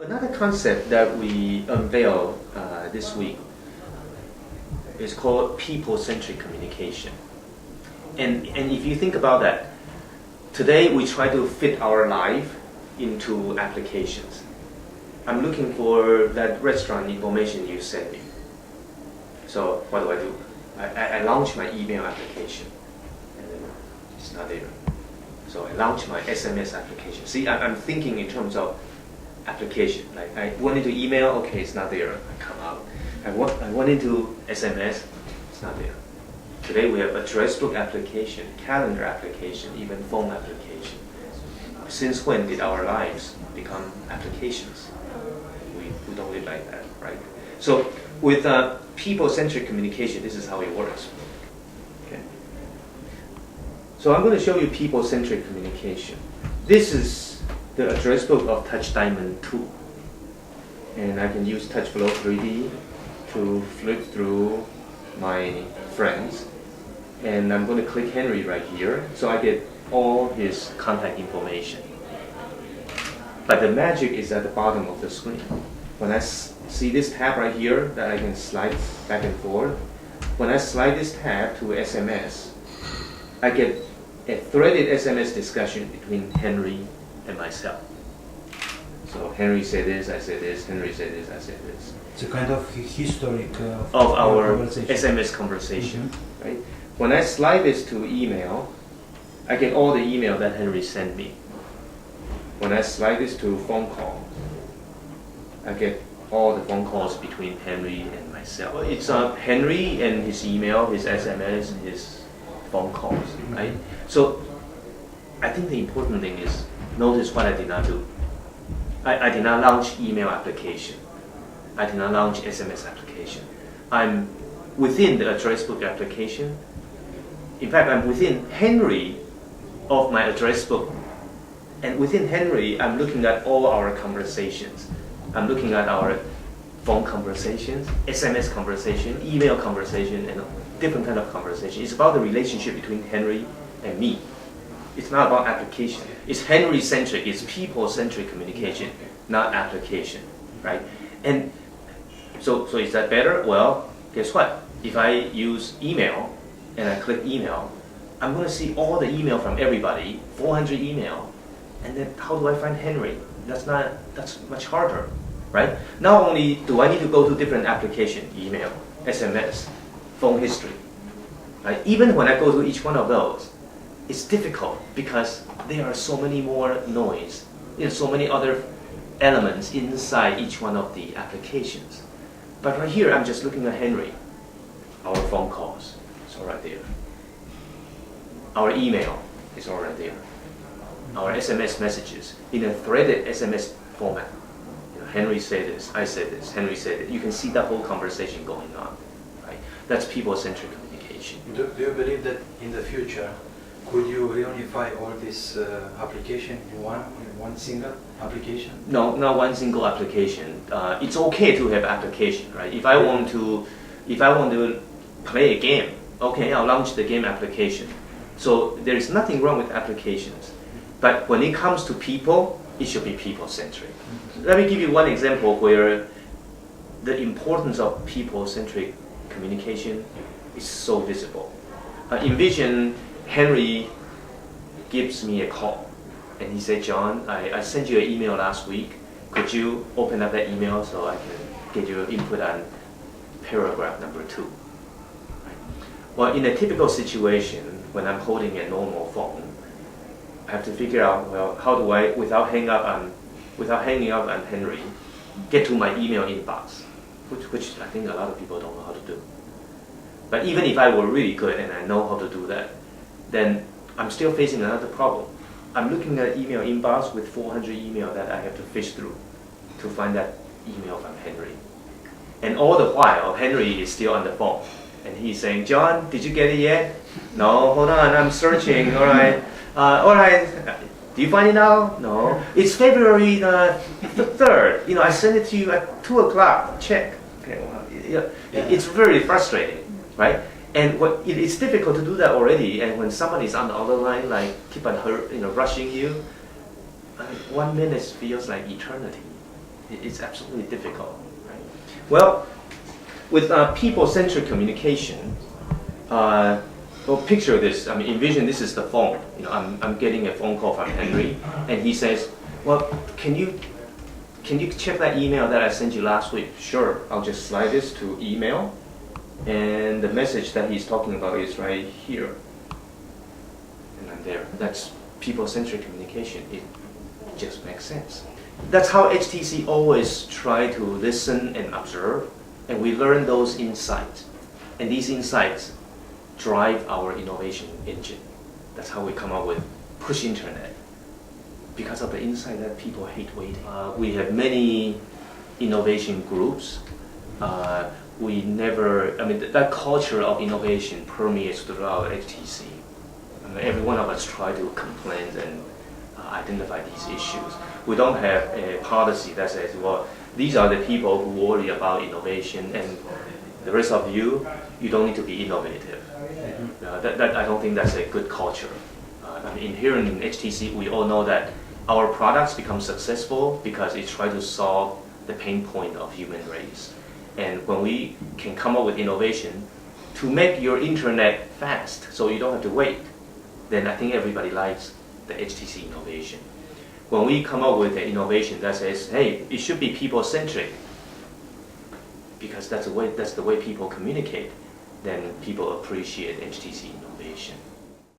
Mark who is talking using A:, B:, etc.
A: Another concept that we unveiled this week is called people-centric communication. And if you think about that, today we try to fit our life into applications. I'm looking for that restaurant information you sent me. So what do? I launch my email application, and then it's not there. So I launch my SMS application. See, I'm thinking in terms of application. Like I wanted to email, okay, it's not there. I come out. I wanted to SMS, it's not there. Today we have address book application, calendar application, even phone application. Since when did our lives become applications? We don't live like that, right? So with people-centric communication, this is how it works. Okay. So I'm going to show you people-centric communication. This is the address book of Touch Diamond 2. And I can use TouchFlow 3D to flip through my friends. And I'm going to click Henry right here, so I get all his contact information. But the magic is at the bottom of the screen. When I see this tab right here that I can slide back and forth, when I slide this tab to SMS, I get a threaded SMS discussion between Henry and myself. So Henry said this, I said this, Henry said this, I said this.
B: It's a kind of historic
A: of our SMS conversation, right? When I slide this to email, I get all the email that Henry sent me. When I slide this to phone call, I get all the phone calls between Henry and myself. It's Henry and his email, his SMS, his phone calls, right? So I think the important thing is, notice what I did not do. I did not launch email application. I did not launch SMS application. I'm within the address book application. In fact, I'm within Henry of my address book. And within Henry, I'm looking at all our conversations. I'm looking at our phone conversations, SMS conversation, email conversation, and different kind of conversation. It's about the relationship between Henry and me. It's not about application. It's Henry-centric, it's people-centric communication, not application, right? And so is that better? Well, guess what? If I use email and I click email, I'm going to see all the email from everybody, 400 email, and then how do I find Henry? That's much harder, right? Not only do I need to go to different application, email, SMS, phone history, right? Even when I go to each one of those, it's difficult because there are so many more noise. There's so many other elements inside each one of the applications. But right here, I'm just looking at Henry. Our phone calls, it's all right there. Our email is all right there. Our SMS messages in a threaded SMS format. Henry said this, I said this, Henry said it. You can see the whole conversation going on, right? That's people-centric communication.
B: Do you believe that in the future, could you reunify all this application in one single application?
A: No, not one single application. It's okay to have application, right? If I want to play a game, okay, I'll launch the game application. So there is nothing wrong with applications. But when it comes to people, it should be people-centric. Let me give you one example where the importance of people-centric communication is so visible. Envision Henry gives me a call and he said, John, I sent you an email last week. Could you open up that email so I can get your input on paragraph number 2? Well, in a typical situation, when I'm holding a normal phone, I have to figure out, well, how do I, without hanging up on Henry, get to my email inbox, which I think a lot of people don't know how to do. But even if I were really good and I know how to do that, then I'm still facing another problem. I'm looking at email inbox with 400 email that I have to fish through to find that email from Henry. And all the while, Henry is still on the phone. And he's saying, John, did you get it yet? No, hold on, I'm searching, all right. All right, do you find it now? No. It's February 3rd. I sent it to you at 2 o'clock. Check. Okay, well, it's very frustrating, right? And it's difficult to do that already. And when somebody is on the other line, like keep on rushing you, 1 minute feels like eternity. It's absolutely difficult. Right? Well, with people-centric communication, well, picture this. I mean, envision this is the phone. You know, I'm getting a phone call from Henry, and he says, "Well, can you check that email that I sent you last week?" Sure. I'll just slide this to email, and the message that he's talking about is right here, and I'm there. That's people-centric communication. It just makes sense. That's how HTC always try to listen and observe, and we learn those insights, and these insights drive our innovation engine. That's how we come up with Push Internet, because of the insight that people hate waiting. We have many innovation groups. We never, I mean, that culture of innovation permeates throughout HTC. I mean, every one of us try to complain and identify these issues. We don't have a policy that says, well, these are the people who worry about innovation, and the rest of you don't need to be innovative. I don't think that's a good culture. I mean, here in HTC, we all know that our products become successful because they try to solve the pain point of human race. And when we can come up with innovation to make your internet fast so you don't have to wait, then I think everybody likes the HTC innovation. When we come up with an innovation that says, hey, it should be people-centric, because that's the way people communicate, then people appreciate HTC innovation.